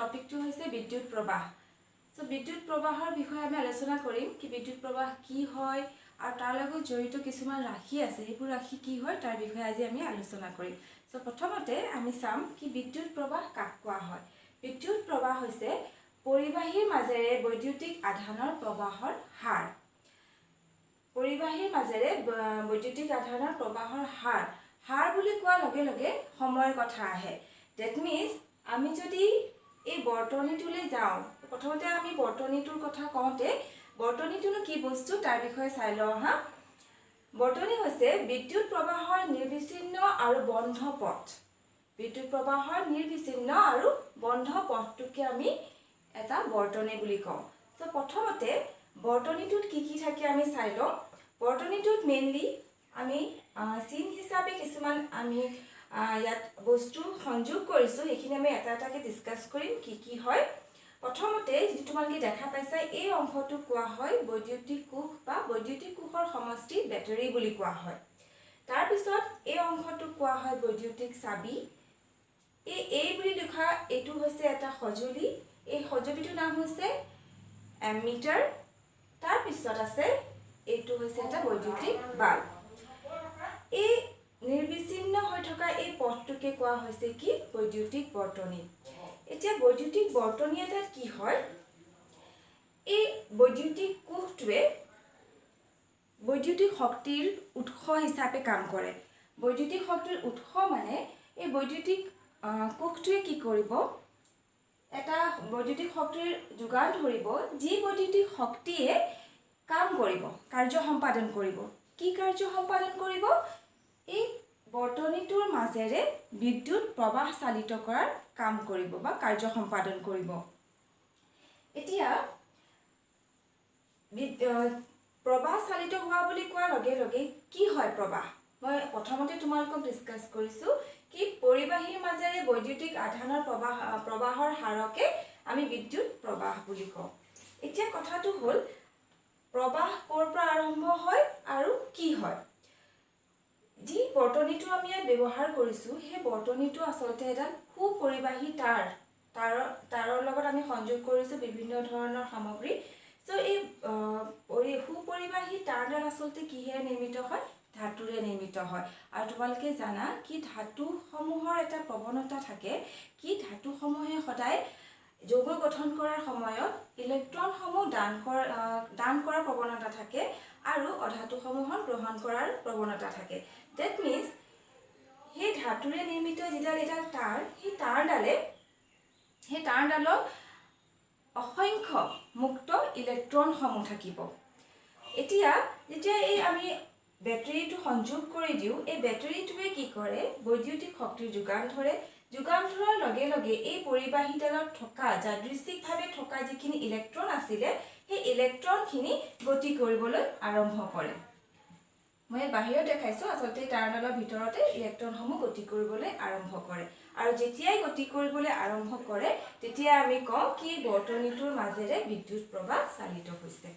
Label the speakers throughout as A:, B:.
A: টপিকটো হৈছে বিদ্যুৎ প্ৰবাহ। সো বিদ্যুৎ প্ৰবাহৰ বিষয়ে আমি আলোচনা কৰিম কি বিদ্যুৎ প্ৰবাহ কি হয় আৰু তাৰ লগত জড়িত কিছুমান ৰাশি আছে, সেইবোৰ ৰাশি কি হয় তাৰ বিষয়ে আজি আমি আলোচনা কৰিম। সো প্ৰথমতে আমি চাম কি বিদ্যুৎ প্ৰবাহ কাক কোৱা হয়। বিদ্যুৎ প্ৰবাহ হৈছে পৰিবাহীৰ মাজেৰে বৈদ্যুতিক আধানৰ প্ৰবাহৰ হাৰ। পৰিবাহীৰ মাজেৰে বৈদ্যুতিক আধানৰ প্ৰবাহৰ হাৰ বুলি কোৱাৰ লগে লগে সময়ৰ কথা আহে। ডেট মিন্স আমি যদি এই বৰ্তনীটোলৈ যাওঁ, প্ৰথমতে আমি বৰ্তনীটোৰ কথা কওঁতে বৰ্তনীটোনো কি বস্তু তাৰ বিষয়ে চাই লওঁ হা। বৰ্তনী হৈছে বিদ্যুৎ প্ৰবাহৰ নিৰ্বিচ্ছিন্ন আৰু বন্ধ পথ। বিদ্যুৎ প্ৰবাহৰ নিৰ্বিচ্ছিন্ন আৰু বন্ধ পথটোকে আমি এটা বৰ্তনী বুলি কওঁ। সো প্ৰথমতে বৰ্তনীটোত কি কি থাকে আমি চাই লওঁ। বৰ্তনীটোত মেইনলি আমি চিন হিচাপে কিছুমান আমি ইয়াত বস্তু সংযোগ কৰিছোঁ, সেইখিনি আমি এটা এটাকৈ ডিছকাছ কৰিম কি কি হয়। প্ৰথমতে যিটো তোমালোকে দেখা পাইছা এই অংশটোক কোৱা হয় বৈদ্যুতিক কোষ বা বৈদ্যুতিক কোষৰ সমষ্টি বেটাৰী বুলি কোৱা হয়। তাৰপিছত এই অংশটোক কোৱা হয় বৈদ্যুতিক চাবি। এই বুলি লিখা এইটো হৈছে এটা সঁজুলি, এই সঁজুলিটোৰ নাম হৈছে এমিটাৰ। তাৰপিছত আছে এইটো হৈছে এটা বৈদ্যুতিক বাল্ব। এই নিৰ্বিচ্ছিন্ন হৈ থকা এই পথটোকে কোৱা হৈছে কি বৈদ্যুতিক বৰ্তনী। এতিয়া বৈদ্যুতিক বৰ্তনী এটাত কি হয়, এই বৈদ্যুতিক কোষটোৱে বৈদ্যুতিক শক্তিৰ উৎস হিচাপে কাম কৰে। বৈদ্যুতিক শক্তিৰ উৎস মানে এই বৈদ্যুতিক কোষটোৱে কি কৰিব, এটা বৈদ্যুতিক শক্তিৰ যোগান ধৰিব যি বৈদ্যুতিক শক্তিয়ে কাম কৰিব, কাৰ্য সম্পাদন কৰিব। কি কাৰ্য সম্পাদন কৰিব? এই বৰ্তনীটোৰ মাজেৰে বিদ্যুৎ প্ৰবাহ চালিত কৰাৰ কাম কৰিব বা কাৰ্য সম্পাদন কৰিব। এতিয়া প্ৰবাহ চালিত হোৱা বুলি কোৱাৰ লগে লগে কি হয় প্ৰবাহ? মই প্ৰথমতে তোমালোকক ডিছকাছ কৰিছোঁ কি পৰিবাহীৰ মাজেৰে বৈদ্যুতিক আধানৰ প্ৰবাহৰ হাৰকে আমি বিদ্যুৎ প্ৰবাহ বুলি কওঁ। এতিয়া কথাটো হ'ল প্ৰবাহ ক'ৰ পৰা আৰম্ভ হয় আৰু কি হয়। যি বৰ্তনীটো আমি ইয়াত ব্যৱহাৰ কৰিছোঁ সেই বৰ্তনীটো আচলতে এডাল সুপৰিবাহী তাৰৰ লগত আমি সংযোগ কৰিছোঁ বিভিন্ন ধৰণৰ সামগ্ৰী। চ' এই সুপৰিবাহী তাঁৰডাল আচলতে কিহেৰে নিৰ্মিত হয়? ধাতুৰে নিৰ্মিত হয়। আৰু তোমালোকে জানা কি ধাতুসমূহৰ এটা প্ৰৱণতা থাকে কি ধাতুসমূহে সদায় যৌগ গঠন কৰাৰ সময়ত ইলেক্ট্ৰনসমূহ দান কৰাৰ প্ৰৱণতা থাকে আৰু অধাতুসমূহক গ্ৰহণ কৰাৰ প্ৰৱণতা থাকে। ডেট মিন্স সেই ধাতুৰে নিৰ্মিত এডাল তাঁৰ, সেই তাঁৰডালত অসংখ্য মুক্ত ইলেক্ট্ৰনসমূহ থাকিব। এতিয়া যেতিয়া এই আমি বেটাৰীটো সংযোগ কৰি দিওঁ, এই বেটাৰীটোৱে কি কৰে বৈদ্যুতিক শক্তিৰ যোগান ধৰে। যোগান ধৰাৰ লগে লগে এই পৰিবাহীডালত থকা যাদৃচ্ছিকভাৱে থকা যিখিনি ইলেক্ট্ৰন আছিলে সেই ইলেক্ট্ৰনখিনি গতি কৰিবলৈ আৰম্ভ কৰে। মই বাহিৰত দেখাইছোঁ আচলতে তাঁৰডালৰ ভিতৰতে ইলেক্ট্ৰনসমূহ গতি কৰিবলৈ আৰম্ভ কৰে। আৰু যেতিয়াই গতি কৰিবলৈ আৰম্ভ কৰে তেতিয়া আমি কওঁ কি বৰ্তনীটোৰ মাজেৰে বিদ্যুৎ প্ৰবাহ চালিত হৈছে।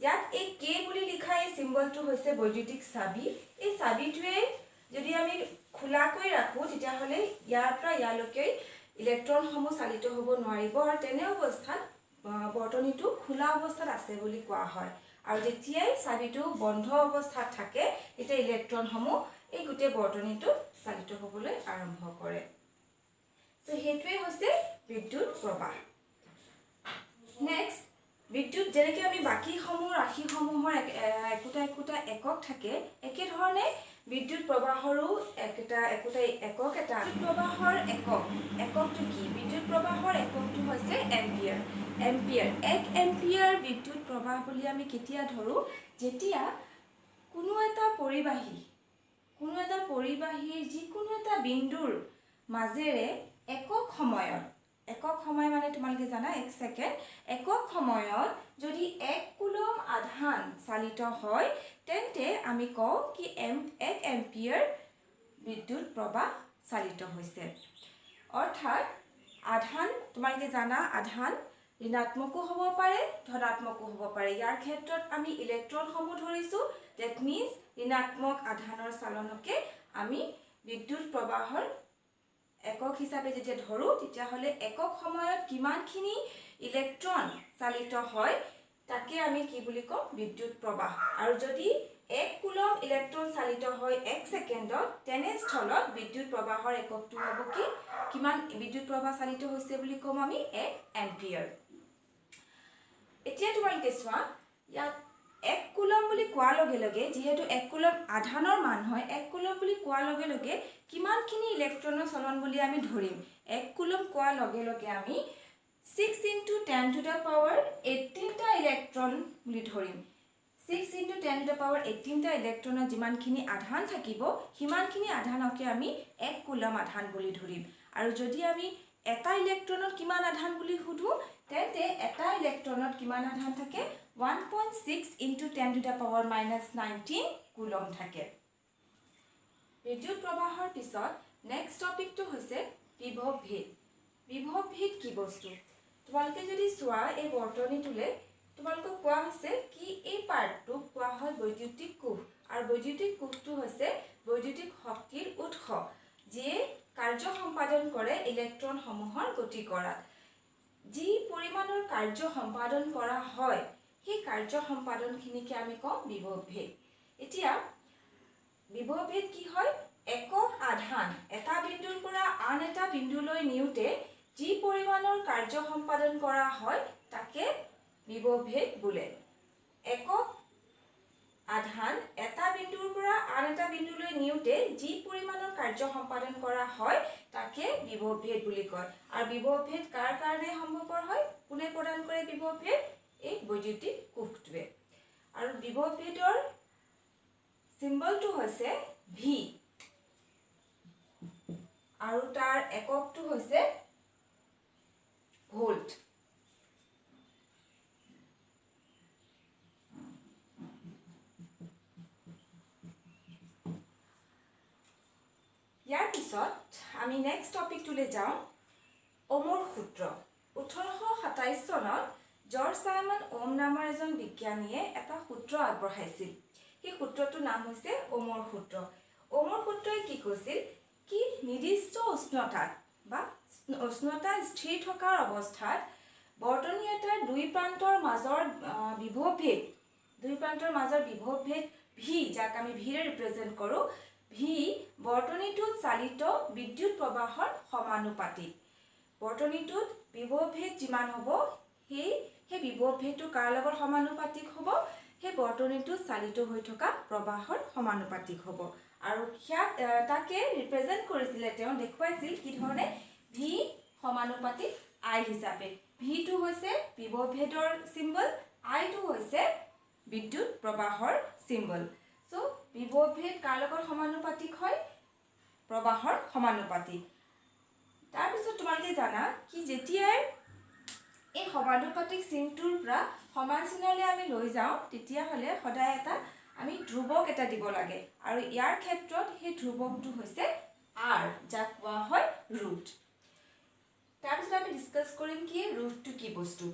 A: ইয়াত এই কে বুলি লিখা এই চিম্বলটো হৈছে বৈদ্যুতিক চাবি। এই চাবিটোৱে যদি আমি খোলাকৈ ৰাখোঁ তেতিয়াহ'লে ইয়াৰ পৰা ইয়ালৈকে ইলেক্ট্ৰনসমূহ চালিত হ'ব নোৱাৰিব আৰু তেনে অৱস্থাত বৰ্তনীটো খোলা অৱস্থাত আছে বুলি কোৱা হয়। আৰু যেতিয়াই চাবিটো বন্ধ অৱস্থাত থাকে তেতিয়া ইলেক্ট্ৰনসমূহ এই গোটেই বৰ্তনীটোত চালিত হ'বলৈ আৰম্ভ কৰে। চ' সেইটোৱে হৈছে বিদ্যুৎ প্ৰবাহ। নেক্সট বিদ্যুৎ যেনেকৈ আমি বাকীসমূহ ৰাশিসমূহৰ একোটা একক থাকে, একেধৰণে বিদ্যুৎ প্ৰবাহৰো একোটা একক এটা প্ৰবাহৰ এককটো কি? বিদ্যুৎ প্ৰবাহৰ এককটো হৈছে এম্পিয়াৰ। 1 এম্পিয়াৰ বিদ্যুৎ প্ৰবাহ বুলি আমি কেতিয়া ধৰোঁ? যেতিয়া কোনো এটা পৰিবাহীৰ যিকোনো এটা বিন্দুৰ মাজেৰে একক সময় মানে তোমালোকে জানা 1 ছেকেণ্ড, একক সময়ত যদি 1 কুলম আধান চালিত হয় তেন্তে আমি কওঁ কি 1 এম্পিয়াৰ বিদ্যুৎ প্ৰবাহ চালিত হৈছে। অৰ্থাৎ আধান তোমালোকে জানা আধান ঋণাত্মকো হ'ব পাৰে ধনাত্মকো হ'ব পাৰে। ইয়াৰ ক্ষেত্ৰত আমি ইলেক্ট্ৰনসমূহ ধৰিছোঁ। ডেট মিন্স ঋণাত্মক আধানৰ চালনকে আমি বিদ্যুৎ প্ৰবাহৰ একক হিচাপে যেতিয়া ধৰো তেতিয়াহ'লে একক সময়ত কিমানখিনি ইলেক্ট্ৰন চালিত হয় তাকে আমি কি বুলি কওঁ বিদ্যুৎ প্ৰবাহ আৰু যদি 1 কুলম ইলেক্ট্ৰন চালিত হয় 1 সেকেন্ডত তেনেস্থলত বিদ্যুৎ প্ৰবাহৰ এককটো হ'ব কি কিমান বিদ্যুৎ প্ৰবাহ চালিত হৈছে বুলি কম আমি 1 এম্পিয়াৰ এতিয়া তোমালোকে চোৱা ইয়াত 1 কুলম বুলি কোৱাৰ লগে লগে যেহেতু 1 কুলম আধানৰ মান হয় 1 কুলম বুলি কোৱাৰ লগে লগে কিমানখিনি ইলেক্ট্ৰনৰ চলন বুলি আমি ধৰিম 1 কুলম কোৱাৰ লগে লগে আমি 6 × 10 to the power 18 টা ইলেক্ট্ৰন বুলি ধৰিম 6 × 10 to the power 18 টা ইলেক্ট্ৰনৰ যিমানখিনি আধান থাকিব সিমানখিনি আধানকে আমি 1 কুলম আধান বুলি ধৰিম আৰু যদি আমি এটা ইলেক্ট্ৰনত কিমান আধান বুলি সুধো তেন্তে এটা ইলেক্ট্ৰনত কিমান আধান থাকে 1.6 × 10 to the power -19 কুলম থাকে বিদ্যুৎ প্ৰবাহৰ পিছত নেক্সট টপিকটো হৈছে বিভৱ ভেদ বিভৱ ভেদ কি বস্তু তোমালোকে যদি চোৱা এই বৰ্তনীটোলে তোমালোকক কোৱা হৈছে কি এই পাৰ্টটোক কোৱা হয় বৈদ্যুতিক কোষ আৰু বৈদ্যুতিক কোষটো হৈছে বৈদ্যুতিক শক্তিৰ উৎস যিয়ে কাৰ্য সম্পাদন কৰে ইলেক্ট্ৰনসমূহৰ গতি কৰাত যি পৰিমাণৰ কাৰ্য সম্পাদন কৰা হয় সেই কাৰ্য সম্পাদনখিনিকে আমি কওঁ বিভৱ ভেদ এতিয়া বিভৱ ভেদ কি হয় একক আধান এটা বিন্দুৰ পৰা আন এটা বিন্দুলৈ নিউতে যি পৰিমাণৰ কাৰ্য সম্পাদন কৰা হয় তাকে বিভৱ ভেদ বোলে একক আধান এটা বিন্দুৰ পৰা আন এটা বিন্দুলৈ নিউতে যি পৰিমাণৰ কাৰ্য সম্পাদন কৰা হয় তাকে বিভৱ ভেদ বুলি কয় আৰু বিভৱ ভেদ কাৰ কাৰণে সম্ভৱপৰ হয় কোনে প্ৰদান কৰে বিভৱ ভেদ এই বৈদ্যুতিক কোষটোৱে আৰু বিভৱ ভেদৰ সিম্বলটো হৈছে ভি আৰু তাৰ এককটো হৈছে ভোল্ট ইয়াৰ পিছত আমি নেক্সট টপিকটোলৈ যাওঁ ওমৰ সূত্ৰ 1827 চনত জৰ্জ সাইমন ওম নামৰ এজন বিজ্ঞানীয়ে এটা সূত্ৰ আগবঢ়াইছিল সেই সূত্ৰটোৰ নাম হৈছে ওমৰ সূত্ৰ ওমৰ সূত্ৰই কি কৈছিল কি নিৰ্দিষ্ট উষ্ণতাত বা উষ্ণতা স্থিৰ থকাৰ অৱস্থাত বৰ্তনী এটাৰ দুই প্ৰান্তৰ মাজৰ বিভৱ ভেদ ভি যাক আমি ভিৰে ৰিপ্ৰেজেণ্ট কৰোঁ ভি বৰ্তনীটোত চালিত বিদ্যুৎ প্ৰবাহৰ সমানুপাতিক বৰ্তনীটোত বিভৱ ভেদ যিমান হ'ব সেই বিভৱ ভেদটো কাৰ লগত সমানুপাতিক হ'ব সেই বৰ্তনীটোত চালিত হৈ থকা প্ৰবাহৰ সমানুপাতিক হ'ব আৰু তাকে ৰিপ্ৰেজেণ্ট কৰিছিলে তেওঁ দেখুৱাইছিল কি ধৰণে ভি সমানুপাতিক আই হিচাপে ভিটো হৈছে বিভৱ ভেদৰ সিম্বল আইটো হৈছে বিদ্যুৎ প্ৰবাহৰ সিম্বল সো বিভৱ ভেদ কাৰ লগত সমানুপাতিক হয় প্ৰবাহৰ সমানুপাতিক তাৰ পিছত তোমালোকে জানা কি যেতিয়াই এই সমানুপাতিক চিনটোৰ পৰা সমান চিনলৈ আমি লৈ যাওঁ তেতিয়াহ'লে সদায় এটা আমি ধ্ৰুৱক এটা দিব লাগে আৰু ইয়াৰ ক্ষেত্ৰত সেই ধ্ৰুৱকটো হৈছে আৰ যাক কোৱা হয় ৰুট তাৰপিছত আমি ডিছকাছ কৰিম কি ৰুটটো কি বস্তু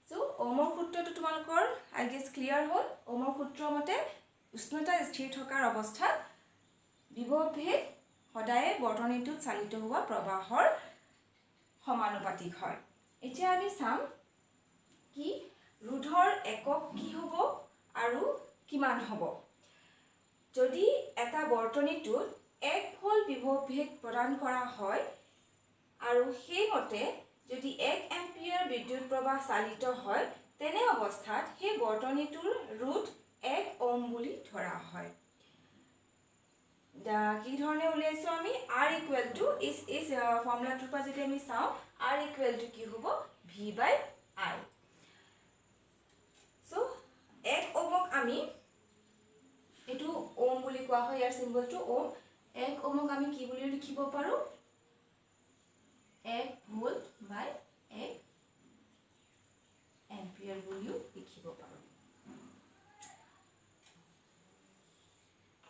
A: সো ওমৰ সূত্ৰটো তোমালোকৰ আই গেছ ক্লিয়াৰ হ'ল ওমৰ সূত্ৰ মতে উষ্ণতা স্থিৰ থকাৰ অৱস্থাত বিভৱ ভেদ সদায় বৰ্তনীটোত চালিত হোৱা প্ৰবাহৰ সমানুপাতিক হয় এতিয়া আমি চাম কি ৰোধৰ একক কি হ'ব আৰু কিমান হ'ব যদি এটা বৰ্তনীটোত 1 ভোল্ট বিভৱ ভেদ প্ৰদান কৰা হয় আৰু সেইমতে যদি 1 এম্পিয়াৰ বিদ্যুৎ প্ৰবাহ চালিত হয় তেনে অৱস্থাত সেই বৰ্তনীটোৰ ৰুট 1 ওম বুলি ধৰা হয় কি ধৰণে উলিয়াইছো আমি R ইকুৱেল টু ইজ ফৰ্মুলাটোৰ পৰা যদি আমি চাওঁ R ইকুৱেল টু কি হ'ব V/I সো 1 ওমক আমি এটো ওম বুলি কোৱা হয় ইয়াৰ সিম্বলটো ওম 1 ওমক আমি কি বুলি লিখিব পাৰো 1 ভোল্ট বাই 1 এম্পিয়াৰ বুলিও লিখিব পাৰো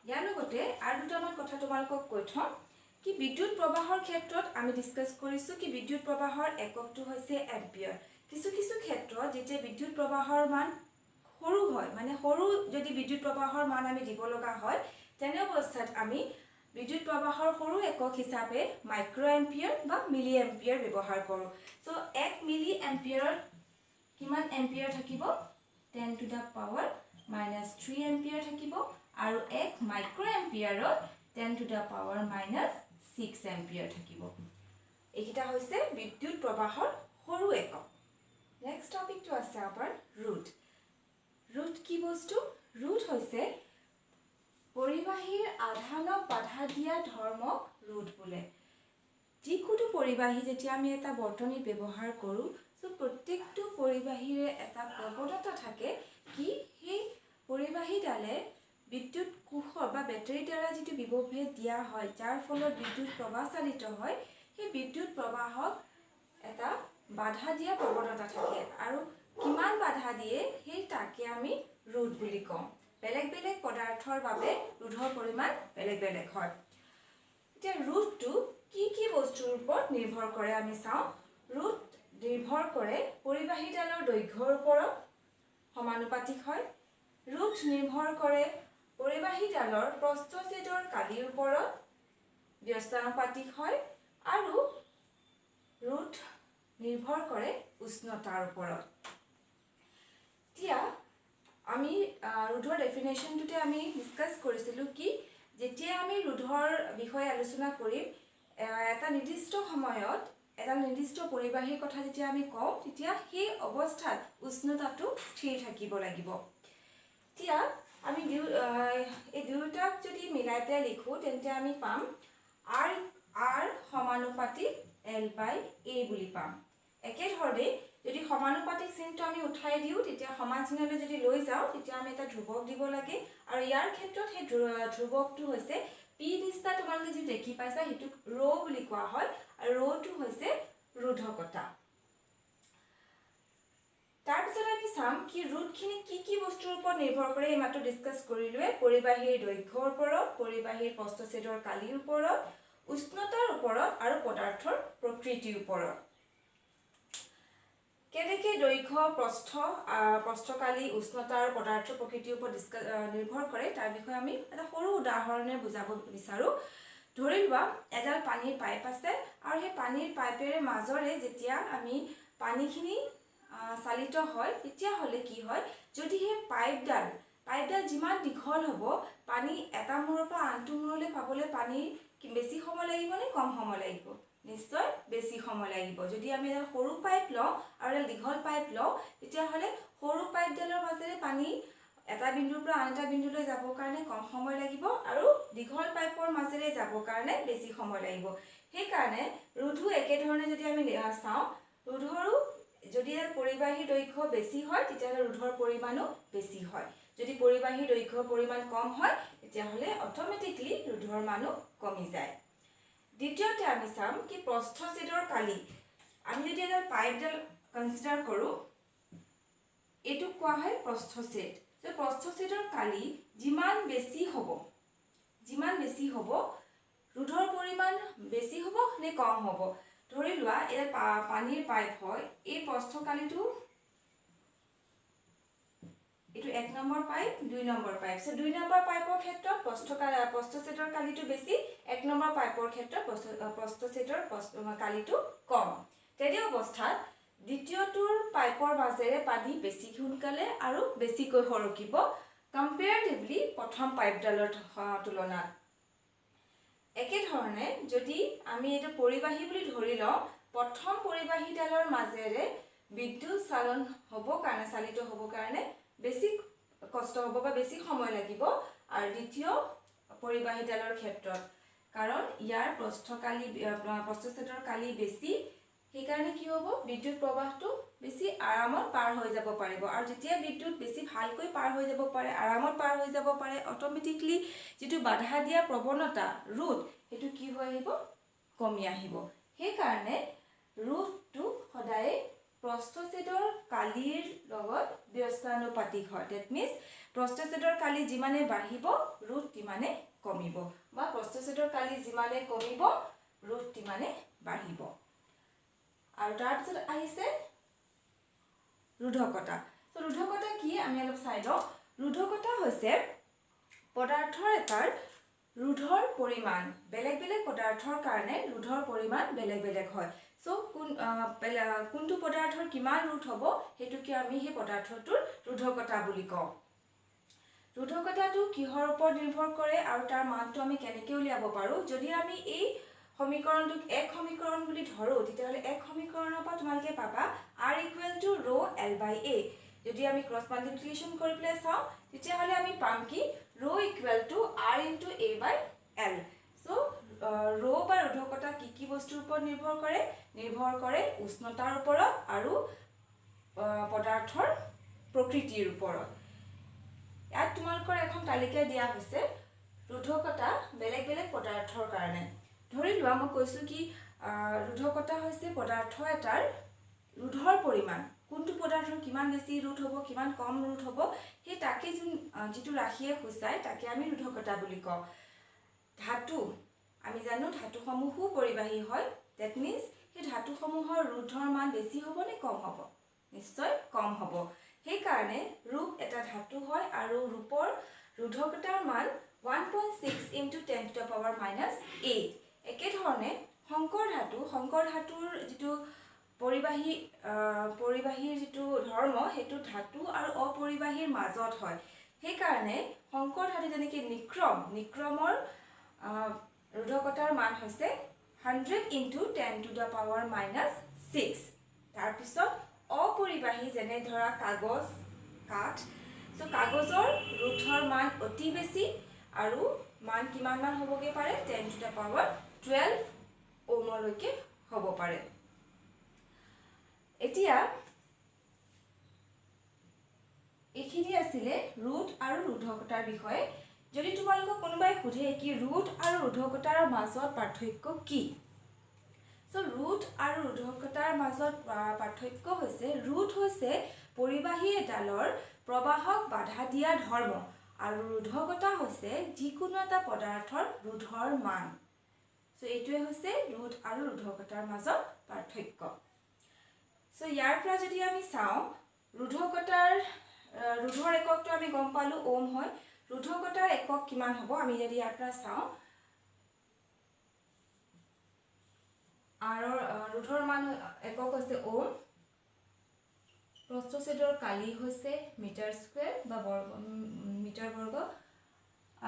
A: ইয়াৰ লগতে আৰু দুটামান কথা তোমালোকক কৈ থম কি বিদ্যুৎ প্ৰবাহৰ ক্ষেত্ৰত আমি ডিসকাস কৰিছো কি বিদ্যুৎ প্ৰবাহৰ এককটো হৈছে এম্পিয়াৰ কিছু ক্ষেত্ৰত যেতিয়া বিদ্যুৎ প্ৰবাহৰ মান সৰু হয় মানে সৰু যদি বিদ্যুৎ প্ৰবাহৰ মান আমি দিব লগা হয় তেনে অৱস্থাত আমি বিদ্যুৎ প্ৰবাহৰ সৰু একক হিচাপে মাইক্ৰ এম্পিয়াৰ বা মিলি এম্পিয়াৰ ব্যৱহাৰ কৰোঁ। চ' 1 মিলি এম্পিয়াৰত কিমান এম্পিয়াৰ থাকিব? 10 to the power -3 এম্পিয়াৰ থাকিব আৰু 1 মাইক্ৰ এম্পিয়াৰত 10 to the power -6 এম্পিয়াৰ থাকিব। এইকেইটা হৈছে বিদ্যুৎ প্ৰবাহৰ সৰু একক। নেক্সট টপিকটো আছে আমাৰ ৰোধ। ৰোধ কি বস্তু? ৰোধ হৈছে পৰিবাহীৰ আধানক বাধা দিয়া ধৰ্মক ৰোধ বোলে। যিকোনো পৰিবাহী যেতিয়া আমি এটা বৰ্তনীত ব্যৱহাৰ কৰোঁ, চ' প্ৰত্যেকটো পৰিবাহীৰে এটা প্ৰৱণতা থাকে কি সেই পৰিবাহীডালে বিদ্যুৎ কোষ বা বেটাৰীৰ দ্বাৰা যিটো বিভৱভেদ দিয়া হয়, যাৰ ফলত বিদ্যুৎ প্ৰবাহ চালিত হয়, সেই বিদ্যুৎ প্ৰবাহক এটা বাধা দিয়া প্ৰৱণতা থাকে আৰু কিমান বাধা দিয়ে সেই তাকে আমি ৰোধ বুলি কওঁ। বেলেগ বেলেগ পদাৰ্থৰ বাবে ৰোধৰ পৰিমাণ বেলেগ বেলেগ হয়। এতিয়া ৰোধটো কি বস্তুৰ ওপৰত নিৰ্ভৰ কৰে আমি চাওঁ। ৰোধ নিৰ্ভৰ কৰে পৰিবাহীডালৰ দৈৰ্ঘ্যৰ ওপৰত, সমানুপাতিক হয়। ৰোধ নিৰ্ভৰ কৰে পৰিবাহীডালৰ প্ৰস্থচ্ছেদৰ কালিৰ ওপৰত, ব্যস্তানুপাতিক হয়। আৰু ৰোধ নিৰ্ভৰ কৰে উষ্ণতাৰ ওপৰত। এতিয়া আমি ৰোধৰ ডেফিনেশ্যনটোতে আমি ডিছকাছ কৰিছিলোঁ কি যেতিয়া আমি ৰোধৰ বিষয়ে আলোচনা কৰিম, এটা নিৰ্দিষ্ট সময়ত এটা নিৰ্দিষ্ট পৰিবাহীৰ কথা যেতিয়া আমি কওঁ, তেতিয়া সেই অৱস্থাত উষ্ণতাটো স্থিৰ থাকিব লাগিব। এতিয়া আমি এই দুয়োটাক যদি মিলাই পেলাই লিখোঁ, তেন্তে আমি পাম R সমানুপাতিক L/A বুলি পাম। একেধৰণে যদি সমানুপাতিক চিনটো আমি উঠাই দিওঁ, তেতিয়া সমান চিনলৈ যদি লৈ যাওঁ, তেতিয়া আমি এটা ধ্ৰুৱক দিব লাগে। আৰু ইয়াৰ ক্ষেত্ৰত সেই ধ্ৰুৱকটো হৈছে পি নিচিনা তোমালোকে যি দেখি পাইছা, সেইটোক ৰৌ বুলি কোৱা হয়। আৰু ৰৌটো হৈছে ৰোধকতা। তাৰপিছত আমি চাম কি ৰোধখিনি কি বস্তুৰ ওপৰত নিৰ্ভৰ কৰে। এই মাত্ৰ ডিছকাছ কৰিলোৱে, পৰিবাহীৰ দৈৰ্ঘ্যৰ ওপৰত, পৰিবাহীৰ প্ৰস্থচ্ছেদৰ কালিৰ ওপৰত, উষ্ণতাৰ ওপৰত আৰু পদাৰ্থৰ প্ৰকৃতিৰ ওপৰত। কেনেকৈ দৈৰ্ঘ্য, প্ৰস্থকালি, উষ্ণতা আৰু পদাৰ্থৰ প্ৰকৃতিৰ ওপৰত নিৰ্ভৰ কৰে তাৰ বিষয়ে আমি এটা সৰু উদাহৰণে বুজাব বিচাৰোঁ। ধৰি লোৱা এডাল পানীৰ পাইপ আছে আৰু সেই পানীৰ পাইপেৰে মাজৰে যেতিয়া আমি পানীখিনি চালিত হয়, তেতিয়াহ'লে কি হয়, যদি সেই পাইপডাল যিমান দীঘল হ'ব, পানী এটা মূৰৰ পৰা আনটো মূৰলৈ পাবলৈ পানীৰ বেছি সময় লাগিব নে কম সময় লাগিব? নিশ্চয় বেছি সময় লাগিব। যদি আমি এডাল সৰু পাইপ লওঁ আৰু এডাল দীঘল পাইপ লওঁ, তেতিয়াহ'লে সৰু পাইপডালৰ মাজেৰে পানী এটা বিন্দুৰ পৰা আন এটা বিন্দুলৈ যাবৰ কাৰণে কম সময় লাগিব আৰু দীঘল পাইপৰ মাজেৰে যাবৰ কাৰণে বেছি সময় লাগিব। সেইকাৰণে ৰোধো একেধৰণে যদি আমি চাওঁ, ৰোধৰো যদি ইয়াৰ পৰিবাহীৰ দৈৰ্ঘ্য বেছি হয়, তেতিয়াহ'লে ৰোধৰ পৰিমাণো বেছি হয়। যদি পৰিবাহীৰ দৈৰ্ঘ্যৰ পৰিমাণ কম হয়, তেতিয়াহ'লে অট'মেটিকলি ৰোধৰ মানো কমি যায়। দ্বিতীয়তে আমি চাম কি প্ৰস্থচ্ছেদৰ কালি। আমি যদি এডাল পাইপডাল কনচিডাৰ কৰোঁ, এইটোক কোৱা হয় প্ৰস্থচ্ছেদ। যে প্ৰস্থচ্ছেদৰ কালি যিমান বেছি হ'ব, ৰোধৰ পৰিমাণ বেছি হ'ব নে কম হ'ব? ধৰি লোৱা এডাল পানীৰ পাইপ হয়, এই প্ৰস্থকালিটো এইটো 1 নম্বৰ পাইপ, 2 নম্বৰ পাইপ। চ' 2 নম্বৰ পাইপৰ ক্ষেত্ৰত প্ৰস্থচ্ছেদৰ কালিটো বেছি, 1 নম্বৰ পাইপৰ ক্ষেত্ৰত প্ৰস্থচ্ছেদৰ কালিটো কম। তেনে অৱস্থাত দ্বিতীয়টোৰ পাইপৰ মাজেৰে পানী বেছি সোনকালে আৰু বেছিকৈ সৰকিব কম্পেয়াৰটিভলি প্ৰথম পাইপডালৰ তুলনাত। একেধৰণে যদি আমি এইটো পৰিবাহী বুলি ধৰি লওঁ, প্ৰথম পৰিবাহীডালৰ মাজেৰে বিদ্যুৎ চালিত হ'বৰ কাৰণে বেছি কষ্ট হ'ব বা বেছি সময় লাগিব আৰু দ্বিতীয় পৰিবাহীডালৰ ক্ষেত্ৰত, কাৰণ ইয়াৰ প্ৰস্থচ্ছেদৰ কালি বেছি, সেইকাৰণে কি হ'ব, বিদ্যুৎ প্ৰবাহটো বেছি আৰামত পাৰ হৈ যাব পাৰিব। আৰু যেতিয়া বিদ্যুৎ বেছি ভালকৈ পাৰ হৈ যাব পাৰে, আৰামত পাৰ হৈ যাব পাৰে, অট'মেটিকলি যিটো বাধা দিয়া প্ৰৱণতা ৰোধ, সেইটো কি হৈ আহিব, কমি আহিব। সেইকাৰণে ৰোধটো সদায় প্ৰস্থচ্ছেদৰ কালিৰ লগত ব্যস্তানুপাতিক হয়। ডেট মিনছ প্ৰস্থচ্ছেদৰ কালি যিমানে বাঢ়িব, ৰোধ তিমানে কমিব, বা প্ৰস্থচ্ছেদৰ কালি যিমানে কমিব, ৰোধ তিমানে বাঢ়িব। আৰু তাৰপিছত আহিছে ৰোধকতা। ৰোধকতা কি আমি অলপ চাই লওঁ। ৰোধকতা হৈছে পদাৰ্থৰ এটাৰ ৰোধৰ পৰিমাণ বেলেগ বেলেগ পদাৰ্থৰ কাৰণে ৰোধৰ পৰিমাণ বেলেগ বেলেগ হয় সো কোনটো পদাৰ্থৰ কিমান ৰোধ হ'ব হেতুকে আমি সেই পদাৰ্থটোৰ ৰোধকতা বুলি কওঁ ৰোধকতাটো কিহৰ ওপৰত নিৰ্ভৰ কৰে আৰু তাৰ মানটো আমি কেনেকৈ উলিয়াব পাৰো যদি আমি এই সমীকৰণটোক এক সমীকৰণ বুলি ধৰো তেতিয়াহ'লে এক সমীকৰণৰ পৰা তোমালোকে পাবা r = rho l by a যদি আমি ক্ৰছ মাল্টিপ্লিকেশ্যন কৰি প্লে চাওঁ তেতিয়াহ'লে আমি পাম কি rho = r * a by l so rho বা ৰোধকতা কি বস্তুৰ ওপৰত নিৰ্ভৰ কৰে উষ্ণতাৰ ওপৰত আৰু পদাৰ্থৰ প্ৰকৃতিৰ ওপৰত ইয়াত তোমালোকৰ এখন তালিকা দিয়া হৈছে ৰোধকতা বেলেগ বেলেগ পদাৰ্থৰ কাৰণে ধৰি লোৱা মই কৈছো কি ৰোধকতা হৈছে পদাৰ্থ এটাৰ ৰোধৰ পৰিমাণ কোনটো পদাৰ্থৰ কিমান বেছি ৰোধ হ'ব কিমান কম ৰোধ হ'ব সেই তাকে যিটো ৰাশিয়ে সূচায় তাকে আমি ৰোধকতা বুলি কওঁ ধাতু আমি জানো ধাতুসমূহো পৰিবাহী হয় দ্যাট মিন্স সেই ধাতুসমূহৰ ৰোধৰ মান বেছি হ'ব নে কম হ'ব নিশ্চয় কম হ'ব সেই কাৰণে ৰূপ এটা ধাতু হয় আৰু ৰূপৰ ৰোধকতাৰ মান 1.6 × 10⁻⁻8 একে ধৰণে সংকৰ ধাতুৰ যিটো পৰিবাহীৰ যিটো ধৰ্ম হেতু ধাতু আৰু অপৰিবাহীৰ মাজত হয় সেই কাৰণে সংকৰ ধাতু যেনেকৈ নিক্ৰমৰ ৰোধকতাৰ মান হৈছে 100 × 10⁻⁻6 তাৰ পিছত অপৰিবাহী যেনে ধৰা কাঠ সো কাগজৰ ৰোধৰ মান অতি বেছি আৰু মান কিমান মান হ'বগে পাৰে 10⁻12 ওহমলৈকে হ'ব পাৰে এতিয়া এইখিনি আছিলে ৰোধ আৰু ৰোধকতাৰ বিষয়ে যদি তোমালোকক কোনোবাই সুধে কি ৰোধ আৰু ৰোধকতাৰ মাজত পাৰ্থক্য কি সো ৰোধ আৰু ৰোধকতাৰ মাজত পাৰ্থক্য হৈছে ৰোধ হৈছে পৰিবাহী এডালৰ প্ৰবাহক বাধা দিয়া ধৰ্ম আৰু ৰোধকতা হৈছে যিকোনো এটা পদাৰ্থৰ ৰোধৰ মান সো এইটোৱে হৈছে ৰোধ আৰু ৰোধকতাৰ মাজত পাৰ্থক্য সো ইয়াৰ পৰা যদি আমি চাওঁ ৰোধৰ এককটো আমি গম পালো ওম হয় ৰোধকতাৰ একক কিমান হ'ব আমি যদি ইয়াৰ পৰা চাওঁ ৰোধৰ মান একক হৈছে ওম প্ৰস্থচ্ছেদৰ কালি হৈছে মিটাৰ স্কয়াৰ বা মিটাৰ বৰ্গ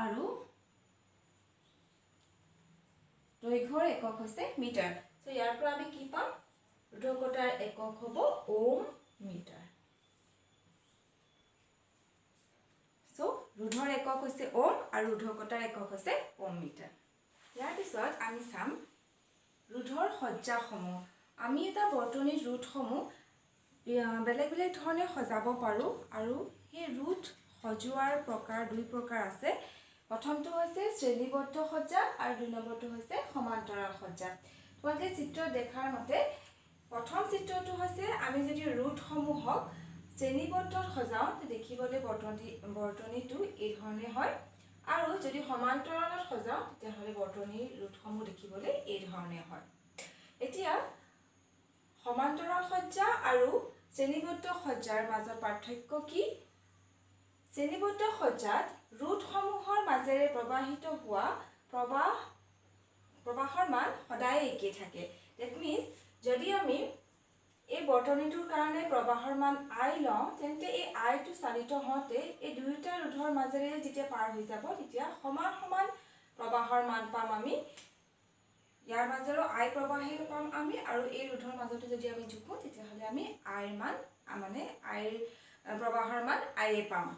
A: আৰু দৈৰ্ঘ্যৰ একক হৈছে মিটাৰ সো ইয়াৰ পৰা আমি কি পাম ৰোধকতাৰ একক হ'ব ওম মিটাৰ সো ৰোধৰ একক হৈছে ওম আৰু ৰোধকতাৰ একক হৈছে ওম মিটাৰ ইয়াৰ পিছত আমি চাম ৰোধৰ সজ্জাসমূহ আমি এটা বৰ্তনীৰ ৰোধসমূহ বেলেগ বেলেগ ধৰণে সজাব পাৰোঁ আৰু সেই ৰোধ সজোৱাৰ দুই প্ৰকাৰ আছে প্ৰথমটো হৈছে শ্ৰেণীবদ্ধ সজ্জা আৰু দুই নম্বৰটো হৈছে সমান্তৰাল সজ্জা তোমালোকে চিত্ৰ দেখাৰ মতে প্ৰথম চিত্ৰটো হৈছে আমি যদি ৰোধসমূহক শ্ৰেণীবদ্ধত সজাওঁ দেখিবলৈ বৰ্তনীটো এই ধৰণে হয় আৰু যদি সমান্তৰালত সজাওঁ তেতিয়াহ'লে বৰ্তনীৰ ৰোধসমূহ দেখিবলৈ এই ধৰণে হয় এতিয়া সমান্তৰাল সজ্জা আৰু শ্ৰেণীবদ্ধ সজ্জাৰ মাজত পাৰ্থক্য কি শ্ৰেণীবদ্ধ সজ্জাত ৰোধসমূহৰ মাজেৰে প্ৰবাহিত হোৱা প্ৰবাহৰ মান সদায় একেই থাকে দ্যাট মিন্স যদি আমি এই বৰ্তনীটোৰ কাৰণে প্ৰবাহৰ মান I লওঁ তেন্তে এই Iটো চালিত হওঁতে এই দুয়োটা ৰোধৰ মাজেৰে যেতিয়া পাৰ হৈ যাব তেতিয়া সমান প্ৰবাহৰ মান পাম আমি ইয়াৰ মাজেৰে I প্ৰবাহে পাম আমি আৰু এই ৰোধৰ মাজতে যদি আমি জুকো তেতিয়াহ'লে আমি I মান প্ৰবাহৰ মান I পাম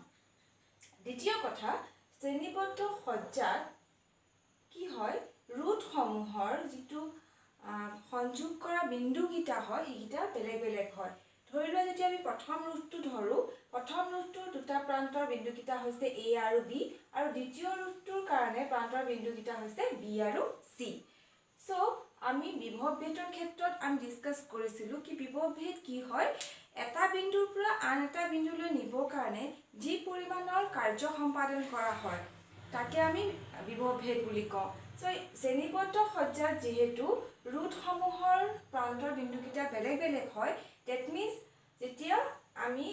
A: দ্বিতীয় কথা শ্ৰেণীবদ্ধ সজ্জাত কি হয় ৰোধসমূহৰ যিটো সংযোগ কৰা বিন্দুকিটা হয় সেইটা বেলেগ বেলেগ হয় ধৰি লোৱা যদি আমি প্ৰথম ৰোধটো ধৰো প্ৰথম ৰোধটোৰ দুটা প্ৰান্তৰ বিন্দুকিটা হৈছে A আৰু B আৰু দ্বিতীয় ৰোধটোৰ কাৰণে প্ৰান্তৰ বিন্দুকিটা হৈছে B আৰু C সো আমি বিভৱ ভেদৰ ক্ষেত্ৰত আমি ডিসকাস কৰিছিলো কি বিভৱ ভেদ কি হয় এটা বিন্দুৰ পৰা আন এটা বিন্দুলৈ নিবৰ কাৰণে যি পৰিমাণৰ কাৰ্য সম্পাদন কৰা হয় তাকে আমি বিভৱ ভেদ বুলি কওঁ সো শ্ৰেণীবদ্ধ সজ্জাত যেহেতু ৰোধসমূহৰ প্ৰান্তৰ বিন্দুকিটা বেলেগ বেলেগ হয় দ্যাট মিন্স যেতিয়া আমি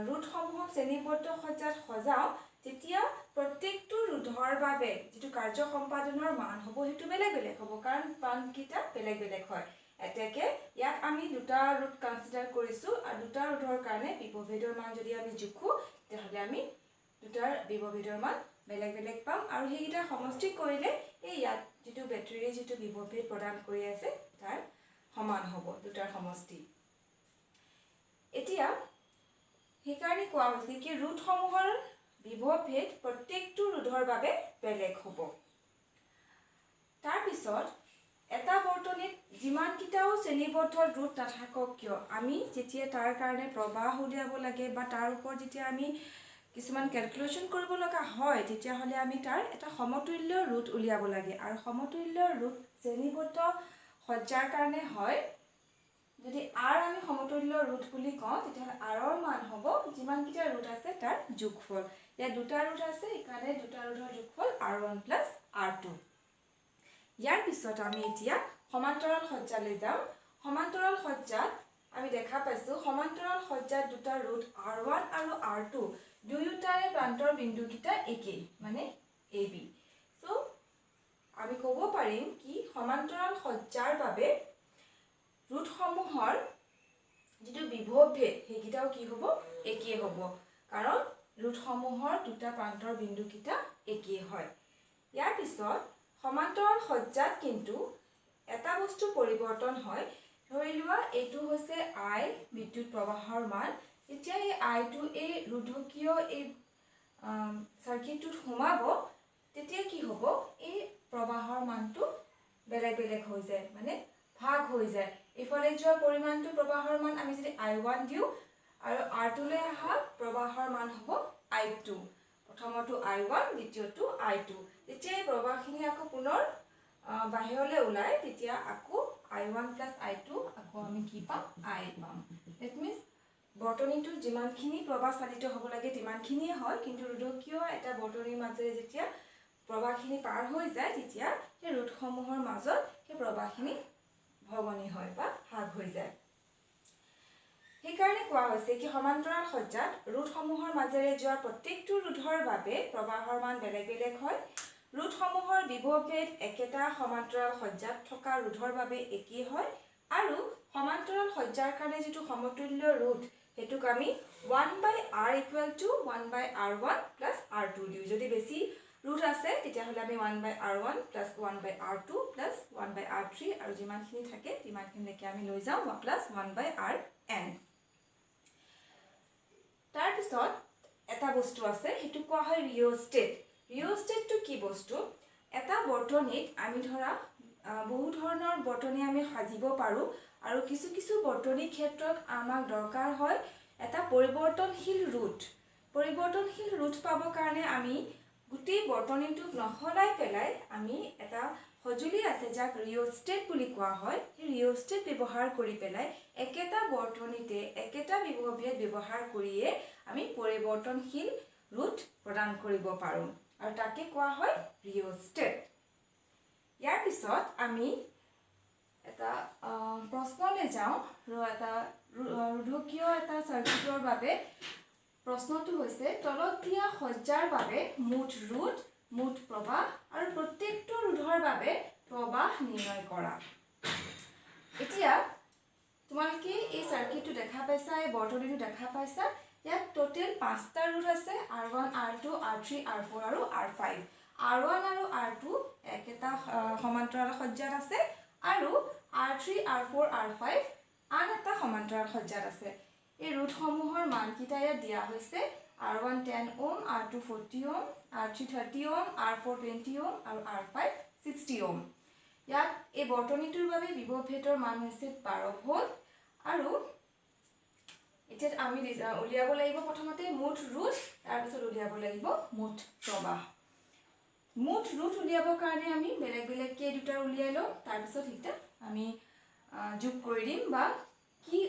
A: ৰোধসমূহক শ্ৰেণীবদ্ধ সজ্জাত সজাওঁ তেতিয়া প্ৰত্যেকটো ৰোধ ৰোধৰ বাবে যেটো কাৰ্য সম্পাদনৰ মান হ'ব হেতু বেলেগ বেলেগ হ'ব কাৰণ প্ৰান্তকিটা বেলেগ বেলেগ হয় এতেকে ইয়াক আমি দুটা ৰুট কনসিডাৰ কৰিছো আৰু দুটা ৰুটৰ কাৰণে বিভবেদৰ মান যদি আমি জুখো তেহলে আমি দুটাৰ বিভবেদৰ মান বেলেগ বেলেগ পাম আৰু হেইটা সমষ্টি কৰিলে এই ইয়াত যেটো ব্যাটাৰী যেটো বিভবেদ প্ৰদান কৰি আছে তাৰ সমান হ'ব দুটাৰ সমষ্টি এতিয়া হেকাৰণে কোৱা হৈছে কি ৰুটসমূহৰ বিভবেদ প্ৰত্যেকটো ৰুটৰ বাবে বেলেগ হ'ব তাৰ পিছত এটা বৰ্তনীত যিমান কিটাও শ্ৰেণীবদ্ধ ৰুট নাথাকক কিয় আমি যেতিয়া তাৰ কাৰণে প্ৰবাহ উলিয়াব লাগে বা তাৰ ওপৰত যেতিয়া আমি কিছুমান ক্যালকুলেশন কৰিব লগা হয় তেতিয়া হলে আমি তাৰ এটা সমতুল্য ৰুট উলিয়াব লাগে আৰু সমতুল্য ৰুট শ্ৰেণীবদ্ধ সজ্জাৰ কাৰণে হয় যদি r আমি সমতুল্য ৰুট বুলি কওঁ তেতিয়া r ৰ মান হ'ব যিমান কিটা ৰুট আছে তাৰ যোগফল ইয়া দুটা ৰুট আছে ইকাৰণে দুটা ৰুটৰ যোগফল r1 + r2 ইয়াৰ পিছত আমি এতিয়া সমান্তৰাল সজ্জালৈ যাম সমান্তৰাল সজ্জাত আমি দেখা পাইছো সমান্তৰাল সজ্জাত দুটা ৰুট r1 আৰু r2 দুয়োটাৰে প্ৰান্তৰ বিন্দুকিটা একে মানে ab সো আমি ক'ব পাৰিম কি সমান্তৰাল সজ্জাৰ বাবে ৰুটসমূহৰ যেটো বিভবেদ হেগিটাও কি হ'ব একে হ'ব কাৰণ ৰুটসমূহৰ দুটা প্ৰান্তৰ বিন্দুকিটা একে হয় ইয়াৰ পিছত সমান্তৰাল সজ্জাত কিন্তু এটা বস্তু পৰিৱৰ্তন হয় ধৰি লোৱা এটো হৈছে I বিদ্যুৎ প্ৰবাহৰ মান এতিয়া এই I টো এই ৰুধকীয় এই সাৰ্কিটটোত সোমাব তেতিয়া কি হ'ব এই প্ৰবাহৰ মানটো বেলেগ বেলেগ হৈ যায় মানে ভাগ হৈ যায় ইফালে যোৱা পৰিমাণটো প্ৰবাহৰ মান আমি যদি I1 দিও আৰু R2 লৈ আহা প্ৰবাহৰ মান হ'ব I2 প্ৰথমটো I1 দ্বিতীয়টো I2 তেতিয়া এই প্ৰবাহখিনি আকৌ পুনৰ বাহিৰলৈ ওলাই তেতিয়া আকৌ I1 + I2 আকৌ আমি কি পাম I পাম that means বৰ্তনীটো যিমানখিনি প্ৰবাহ চালিত হ'ব লাগে তিমানখিনিয়ে হয় কিন্তু ৰুধকীয় এটা বৰ্তনীৰ মাজেৰে যেতিয়া প্ৰবাহখিনি পাৰ হৈ যায় তেতিয়া এই ৰুটসমূহৰ মাজত এই প্ৰবাহখিনি ভগনি হয় বা ভাগ হৈ যায় হেকাৰণে কোৱা হৈছে কি সমান্তৰাল সজ্জাত ৰুটসমূহৰ মাজেৰে যোৱা প্ৰত্যেকটো ৰুটৰ বাবে প্ৰবাহৰ মান বেলেগ বেলেগ হয় ৰুটসমূহৰ বিভবেদ একেটা সমান্তৰাল সজ্জাত থকা ৰুটৰ বাবে একে হয় আৰু সমান্তৰাল সজ্জাৰ কাৰণে যেটো সমতুল্য ৰুট হেতুক আমি 1/r = 1/r1 + r2 দিও যদি বেছি ৰুট আছে তেতিয়া হলে আমি 1/r1 + 1/r2 + 1/r3 আৰু যিমানখিনি থাকে তিমানখিনিলৈকে আমি লৈ যাও + 1/rn তাৰ পিছত এটা বস্তু আছে হেতু কোৱা হয় ৰিঅস্টেট ৰিঅস্টেটটো কি বস্তু এটা বৰ্তনীত আমি ধৰা বহু ধৰণৰ বৰ্তনী আমি সাজিব পাৰো আৰু কিছু কিছু বৰ্তনী ক্ষেত্ৰত আমাক দৰকাৰ হয় এটা পৰিৱৰ্তনশীল ৰুট পাব কাৰণে আমি গুটি বৰ্তনীটো নহলাই পেলাই আমি এটা সজুলি আছে যাক ৰিঅস্টেট বুলি কোৱা হয় এই ৰিঅস্টেট ব্যৱহাৰ কৰি পেলাই একেটা বৰ্তনীতে একেটা বিভবেদ ব্যৱহাৰ কৰিয়ে আমি পৰিৱৰ্তনশীল ৰুট প্ৰদান কৰিব পাৰো আৰু তাকে কোৱা হয় ৰিঅস্টেট ইয়াৰ পিছত আমি এটা প্ৰশ্নলৈ যাওঁ এটা ৰুধকীয় এটা সাৰ্কিটৰ বাবে প্ৰশ্নটো হৈছে তলত দিয়া সজ্জাৰ বাবে মুঠ ৰুট মুঠ প্ৰবাহ আৰু প্ৰত্যেকটো ৰুধৰ বাবে প্ৰবাহ নিৰ্ণয় কৰা এতিয়া তোমালোকে এই সাৰ্কিটটো দেখা পাইছা এই বৰ্তনীটো দেখা পাইছা ইয়াত টোটাল 5টা ৰুট আছে R1 R2 R3 R4 আৰু R5 R1 আৰু R2 একেটা সমান্তৰাল সজ্জাত আছে আৰু R3 R4 R5 আন এটা সমান্তৰাল সজ্জাত আছে এই ৰুটসমূহৰ মানকিটা ইয়াত দিয়া হৈছে R1 10 ohm R2 40 ohm R3 30 ohm R4 20 ohm আৰু R5 60 ওহম ইয়াত এই বৰ্তনীটোৰ বাবে বিভবেদৰ মান হৈছে 12 ভোল্ট আৰু এতিয়া আমি উলিয়াব লাগিব প্ৰথমতে মুঠ ৰুট তাৰ পিছত উলিয়াব লাগিব মুঠ প্ৰবাহ মুঠ ৰুট উলিয়াবৰ কাৰণে আমি বেলেগ বেলেগ কে দুটা উলিয়াই লওঁ তাৰ পিছত এটা আমি যোগ কৰি দিম বা কি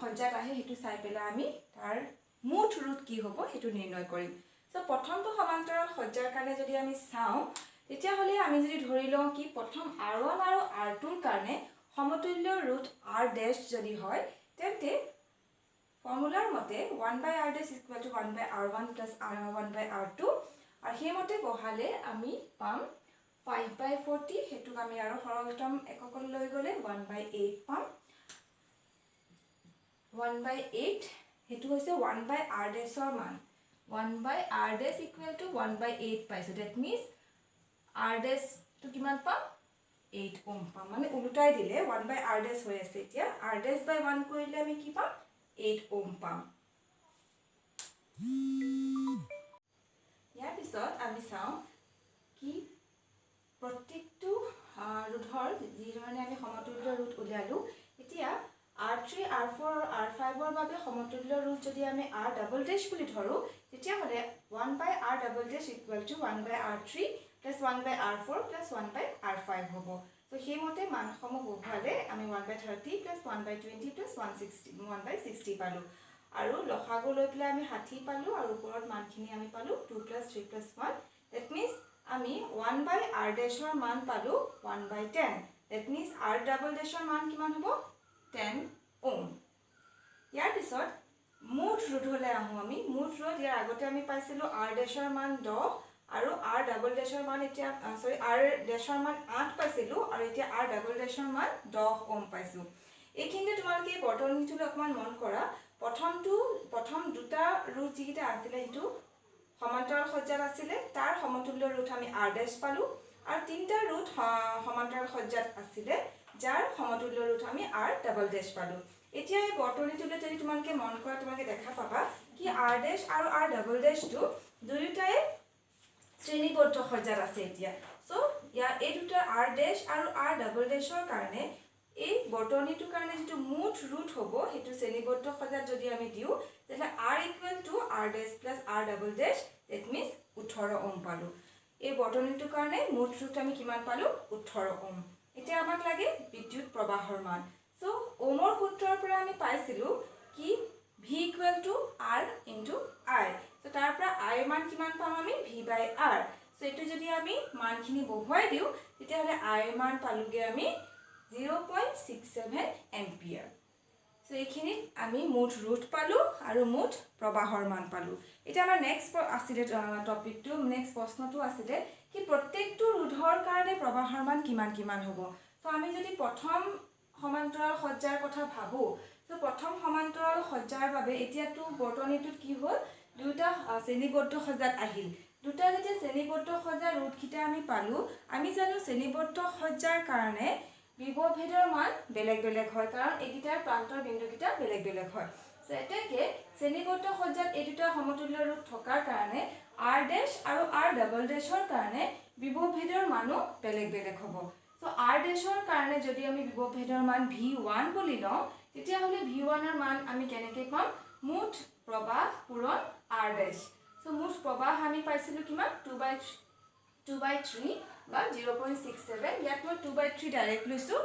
A: সজ্জাত আহে হেতু চাই পেলাই আমি তাৰ মুঠ ৰুট কি হ'ব হেতু নিৰ্ণয় কৰিম সো প্ৰথমটো সমান্তৰাল সজ্জাৰ কাৰণে যদি আমি চাওঁ তেতিয়া হলে আমি যদি ধৰি লওঁ কি প্ৰথম R1 আৰু R2 ৰ কাৰণে সমতুল্য ৰুট r' যদি হয় তেন্তে ফৰ্মুলাৰ মতে 1/r' = 1/r1 + 1/r2 আৰু সেইমতে বহালে আমি পাম 5/40 হেতুক আমি আৰু সৰলতম এককলৈ লৈ গ'লে 1/8 পাম 1/8 হেতু হৈছে 1/r ডেছৰ মান 1/r ডেছ ইকুৱেল টু 1/8 পাইছো দ্যাট মিন্স r ডেছ টু কিমান পাম 8 ওম পাম মানে উল্টাই দিলে 1/r ডেছ হৈ আছে এতিয়া r ডেছ বাই 1 কৰিলে আমি কি পাম 8 ওম পাম ইয়াৰ পিছত আমি চাওঁ কি প্ৰত্যেকটো ৰোধৰ যি ধৰণে আমি সমতুল্য ৰোধ উলিয়ালো এতিয়া R3 R4 আৰু R5 ৰ বাবে সমতুল্য ৰোধ যদি আমি r ডাবল ডেশ বুলি ধৰো তেতিয়া হলে 1/r ডাবল ডেশ equal to 1/r3 plus 1/r4 plus 1/r5 হ'ব তো সেইমতে মানসমূহ বহুৱালে আমি 1/30 plus 1/20 plus 1/60 পালো আৰু লসাগু লৈ পেলাই আমি 60 পালো আৰু ওপৰত মানখিনি আমি পালো 2 plus 3 plus 1 that means আমি 1/r ডেশৰ মান পালো 1/10 that means r ডাবল ডেশৰ মান কিমান হ'ব 10 ওম ইয়াৰ পিছত মুঠ ৰোধলৈ আহো আমি মুঠ ৰোধ ইয়াৰ আগতে আমি পাইছিলো r ডেশৰ মান 10 আৰু r ডাবল ডেশৰ মান এতিয়া r ডেশৰ মান 8 পাইছিলো আৰু এতিয়া r ডাবল ডেশৰ মান 10 ওম পাইছো এইখিনি তোমালোকে বৰ্তনীটোলৈ অকমান মন কৰা প্ৰথম দুটা ৰোধ যিটা আছিল হেতু সমান্তৰাল সজ্জাত আছিল তাৰ সমতুল্য ৰোধ আমি r ডেশ পালো আৰু তিনটা ৰোধ সমান্তৰাল সজ্জাত আছিল যাৰ সমতুল্য ৰোধ আমি r ডাবল ডেশ পালো এতিয়া এই বৰ্তনীটোলৈ যদি তোমালোকে মন কৰা তোমালোকে দেখা পাবা কি r ডেশ আৰু r ডাবল ডেশটো দুয়োটাই শ্ৰেণীবদ্ধ সজ্জাত আছে এতিয়া সো ইয়া এই দুটা r ডেশ আৰু r ডাবল ডেশৰ কাৰণে এই বৰ্তনীটোৰ কাৰণে যেটো মুঠ ৰুট হ'ব হেতু শ্ৰেণীবদ্ধ সজ্জাত যদি আমি দিও তেলে r ইকুৱেল টু r ডেশ প্লাস r ডাবল ডেশ দ্যাট মিন্স 18 ওম পালো এই বৰ্তনীটোৰ কাৰণে মুঠ ৰুট আমি কিমান পালো 18 ওম এতিয়া আমাক লাগে বিদ্যুৎ প্ৰবাহৰ মান সো ওমৰ সূত্ৰৰ পৰা আমি পাইছিলো কি v equal to r into i so তাৰ পৰা i মান কিমান পাম আমি v বাই r সো এটো যদি আমি মানখিনি বহুৱাই দিও তেতিয়া হলে i মান পালুগে আমি 0.67 এম্পিয়াৰ সো এইখিনি আমি মুঠ ৰুট পালো আৰু মুঠ প্ৰবাহৰ মান পালো এটা আমাৰ নেক্সট আছিল টপিকটো নেক্সট প্ৰশ্নটো আছিল কি প্ৰত্যেকটো ৰুধৰ কাৰণে প্ৰবাহৰ মান কিমান হ'ব সো আমি যদি প্ৰথম সমান্তৰাল সজ্জাৰ কথা ভাবো সো প্ৰথম সমান্তৰাল সজ্জাৰ বাবে এতিয়াটো বৰ্তনীটোত কি হ'ল দুটা শ্ৰেণীবদ্ধ সজ্জাত আহিল দুটা যেতিয়া শ্ৰেণীবদ্ধ সজ্জাৰ ৰুটকিটা আমি পালো আমি জানো শ্ৰেণীবদ্ধ সজ্জাৰ কাৰণে বিভৱভেদৰ মান বেলেগ বেলেগ হয় কাৰণ একিটাৰ প্ৰান্তৰ বিন্দুকিটা বেলেগ বেলেগ হয় সো এতেকে শ্ৰেণীবদ্ধ সজ্জাত এই দুটা সমতুল্য ৰুট থকাৰ কাৰণে r ডেশ আৰু r ডাবল ডেশৰ কাৰণে বিভৱভেদৰ মানো বেলেগ বেলেগ হ'ব সো r ডেশৰ কাৰণে যদি আমি বিভৱভেদৰ মান v1 বুলি লওঁ তেতিয়া হলে v1 ৰ মান আমি কেনেকৈ পাম মুঠ প্ৰবাহ পূৰণ r ডেশ সো মুঠ প্ৰবাহ আমি পাইছিলো কিমান 2/3 বা 0.67 ইয়াত মই 2/3 ডাইৰেক্ট লৈছো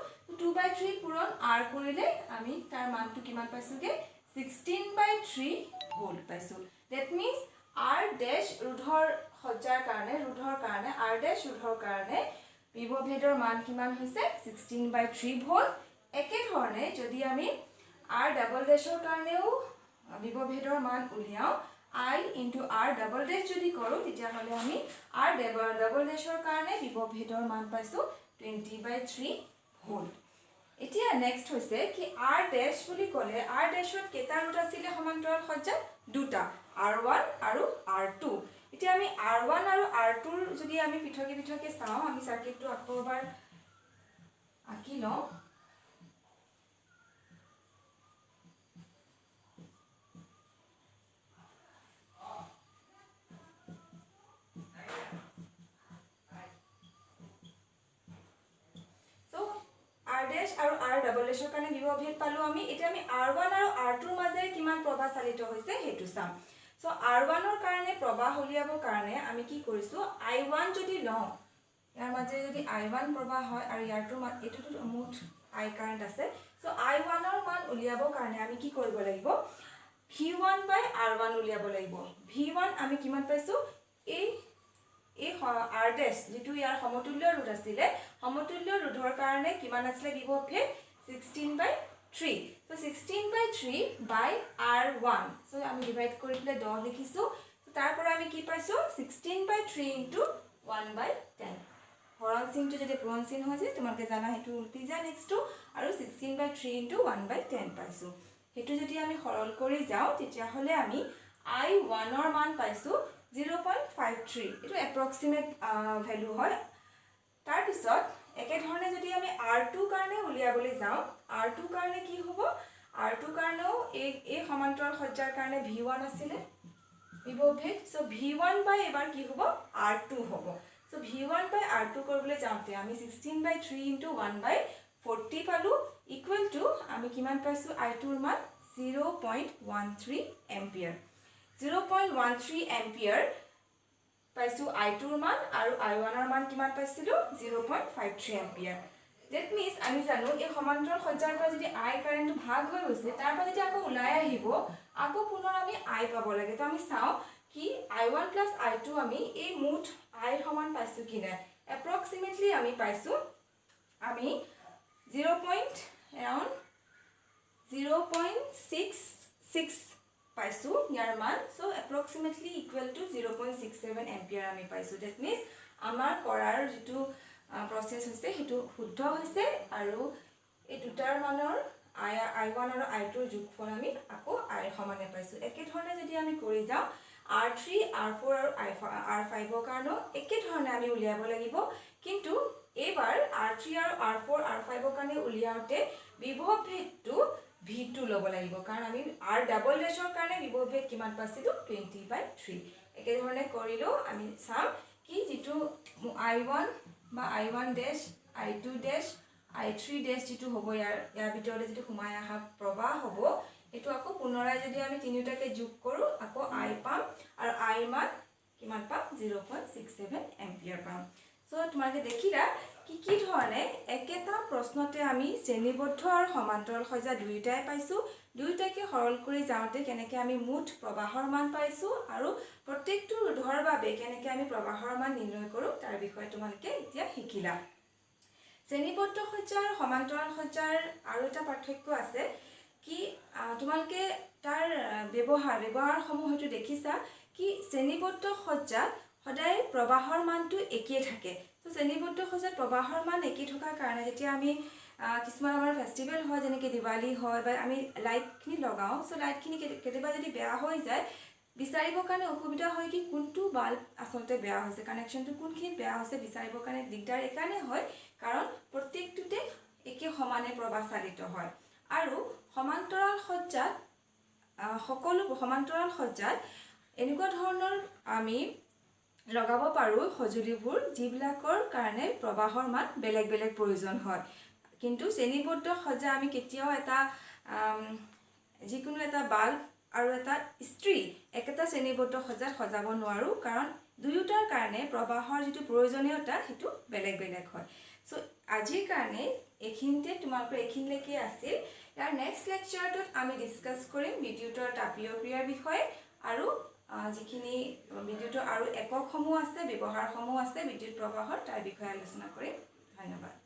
A: 2/3 পূৰণ r কৰিলে আমি তাৰ মানটো কিমান পাইছোগে 16/3 ভোল্ট পাইছো দ্যাট মিন্স r ডেশ ৰুধৰ সজ্জাৰ কাৰণে r ডেশ ৰুধৰ কাৰণে বিভৱভেদৰ মান কিমান হৈছে 16/3 ভোল্ট একে ধৰণে যদি আমি r ডাবল ডেশৰ কাৰণেও বিভৱভেদৰ মান উলিয়াও I into r ডাবল ডেশ যদি কৰো তেতিয়া হলে আমি r ডাবল ডেশৰ কাৰণে বিভৱভেদৰ মান পাইছো 20/3 ভোল্ট এতিয়া নেক্সট হৈছে কি r ডেশ বুলি ক'লে r ডেশত কেটা ৰুট আছিল সমান্তৰাল সজ্জা দুটা r1 আৰু r2 এতিয়া আমি r1 আৰু r2 যদি আমি পৃথকে চাও আমি সাৰ্কিটটো আকৌ এবাৰ আঁকি লওঁ r ডেশ আৰু r ডাবল ডেশৰ কাৰণে বিভৱভেদ পালো আমি এতিয়া আমি r1 আৰু r2 ৰ মাজে কিমান প্ৰবাহ চালিত হৈছে হেতু চাম সো r1 ৰ কাৰণে প্ৰবাহ উলিয়াবৰ কাৰণে আমি কি কৰিছো i1 যদি লওঁ ইয়াৰ মাজে যদি i1 প্ৰবাহ হয় আৰু ইয়াৰটো এটোটো মুঠ i কাৰেন্ট আছে সো i1 ৰ মান উলিয়াবৰ কাৰণে আমি কি কৰিব লাগিব v1 r1 উলিয়াব লাগিব v1 আমি কিমান পাইছো এই r ডেশ যেটো ইয়াৰ সমতুল্য ৰুট আছিল সমতুল্য ৰুধৰ কাৰণে কিমান আছিল বিভৱভেদ 16/3 সো 16/3 by r1 সো আমি ডিভাইড কৰি পেলে 10 লিখিছো তাৰ পৰা আমি কি পাইছোঁ 16/3 ইনটু 1/10 হৰণ চিনটো যদি পূৰণ চিন হয় যে তোমালোকে জানা সেইটো উল্টি যায় নেক্সটটো আৰু 16/3 ইনটু 1/10 পাইছোঁ সেইটো যদি আমি সৰল কৰি যাওঁ তেতিয়াহ'লে আমি I1 ৰ মান পাইছোঁ 0.53 এইটো এপ্ৰক্সিমেট ভ্যালু হয় তাৰ পিছত একেধৰণে যদি আমি R2 কাৰণে উলিয়াবলৈ যাওঁ R2 কাৰণে কি হ'ব R2 কাৰণেও এই সমান্তৰাল সজ্জাৰ কাৰণে V1 আছিলে বিভৱভেদ সো V1 বাই এবাৰ কি হ'ব R2 হ'ব সো V1 বাই R2 কৰিবলৈ যাওঁতে আমি 16/3 ইনটু 1/40 পালো ইকুৱেল টু আমি কিমান পাইছোঁ I2 ৰ মান 0.13 এম্পিয়াৰ 0.13 এম্পিয়াৰ পাইছোঁ I2 ৰ মান আৰু I1 ৰ মান কিমান পাইছিলোঁ 0.53 এম্পিয়াৰ That means আমি জানো এই সমান্তৰাল সজ্জাৰ পৰা যদি I কাৰেণ্টটো ভাগ হৈ গৈছে তাৰ পৰা যদি আকৌ ওলাই আহিব আকৌ পুনৰ আমি I পাব লাগে তো আমি চাওঁ কি I1 plus I2 আমি এই মুঠ I সমান পাইছোঁ কি না এপ্ৰক্সিমেটলি আমি পাইছোঁ আমি 0.66 পাইছোঁ ইয়াৰ মান so approximately equal to 0.67 ampere আমি পাইছোঁ ডেট মিন্স আমাৰ কৰাৰ যিটো প্ৰসেস হৈছে হেতু শুদ্ধ হৈছে আৰু এই দুটাৰ মানৰ I1 আৰু I2 ৰ যোগফল আমি আকৌ I সমানে পাইছোঁ একে ধৰণে যদি আমি কৰি যাওঁ R3 R4 আৰু R5 ৰ কাৰণেও একে ধৰণে আমি উলিয়াব লাগিব কিন্তু এবাৰ R3 আৰু R4 R5 ৰ কাৰণে উলিয়াওতে বিভৱভেদটো V2 ল'ব লাগিব কাৰণ আমি R ডাবল ডেশৰ কাৰণে বিভৱভেদ কিমান পাইছিলোঁ 20/3 একে ধৰণে কৰিলো আমি চাম কি যেটো I1 বা I1 ডেশ I2 ডেশ I3 ডেশ যেটো হ'ব ইয়াৰ ভিতৰতে যেটো সোমাই আহা প্ৰবাহ হ'ব এটো আকৌ পুনৰাই যদি আমি তিনিটাকে যোগ কৰো আকৌ I পাম আৰু I মান কিমান পাম 0.67 এম্পিয়াৰ পাম সো তোমালোকে দেখিলা কি ধৰণে একেটা প্ৰশ্নতে আমি শ্ৰেণীবদ্ধ আৰু সমান্তৰাল সজ্জা দুইটাই পাইছোঁ দুইটাকে সৰল কৰি যাওঁতে কেনেকৈ আমি মুঠ প্ৰবাহৰ মান পাইছোঁ আৰু প্ৰত্যেকটো ৰোধৰ বাবে কেনেকৈ আমি প্ৰবাহৰ মান নিৰ্ণয় কৰোঁ তাৰ বিষয়ে তোমালোকে এতিয়া শিকিলা শ্ৰেণীবদ্ধ সজ্জা আৰু সমান্তৰাল সজ্জাৰ আৰু এটা পাৰ্থক্য আছে কি তোমালোকে তাৰ ব্যৱহাৰসমূহ হয়তো দেখিছা কি শ্ৰেণীবদ্ধ সজ্জাত সদায় প্ৰবাহৰ মানটো একেই থাকে তো শ্ৰেণীবদ্ধ সজ্জাত প্ৰবাহৰ মান একেই থকাৰ কাৰণে যেতিয়া আমি কিছুমান আমাৰ ফেষ্টিভেল হয় যেনেকৈ দিৱালী হয় বা আমি লাইটখিনি লগাওঁ সো লাইটখিনি কেতিয়াবা যদি বেয়া হৈ যায় বিচাৰিবৰ কাৰণে অসুবিধা হয় কি কোনটো বাল্ব আচলতে বেয়া হৈছে কানেকশ্যনটো কোনখিনিত বেয়া হৈছে বিচাৰিবৰ কাৰণে দিগদাৰ একাৰণে হয় কাৰণ প্ৰত্যেকটোতে একে সমানে প্ৰবাহ চালিত হয় আৰু সমান্তৰাল সজ্জাত সকলো সমান্তৰাল সজ্জাত এনেকুৱা ধৰণৰ আমি লগাব পাৰোঁ সজুলিবোৰ যিবিলাকৰ কাৰণে প্ৰবাহৰ মান বেলেগ বেলেগ প্ৰয়োজন হয় কিন্তু শ্ৰেণীবদ্ধ সজ্জা আমি কেতিয়াও এটা যিকোনো এটা বাল্ব আৰু এটা ইস্ত্ৰি একেটা শ্ৰেণীবদ্ধ সজ্জাত সজাব নোৱাৰো কাৰণ দুয়োটাৰ কাৰণে প্ৰবাহৰ যিটো প্ৰয়োজনীয়তা হেতু বেলেগ বেলেগ হয় সো আজিৰ কাৰণে এইখিনিতে তোমালোকৰ এইখিনিলৈকে আছিল ইয়াৰ নেক্সট লেকচাৰটোত আমি ডিসকাস কৰিম বিদ্যুতৰ তাপীয় ক্ৰিয়াৰ বিষয়ে আৰু যিখিনি বিদ্যুতৰ আৰু এককসমূহ আছে ব্যৱহাৰসমূহ আছে বিদ্যুৎ প্ৰবাহৰ তাৰ বিষয়ে আলোচনা কৰিম ধন্যবাদ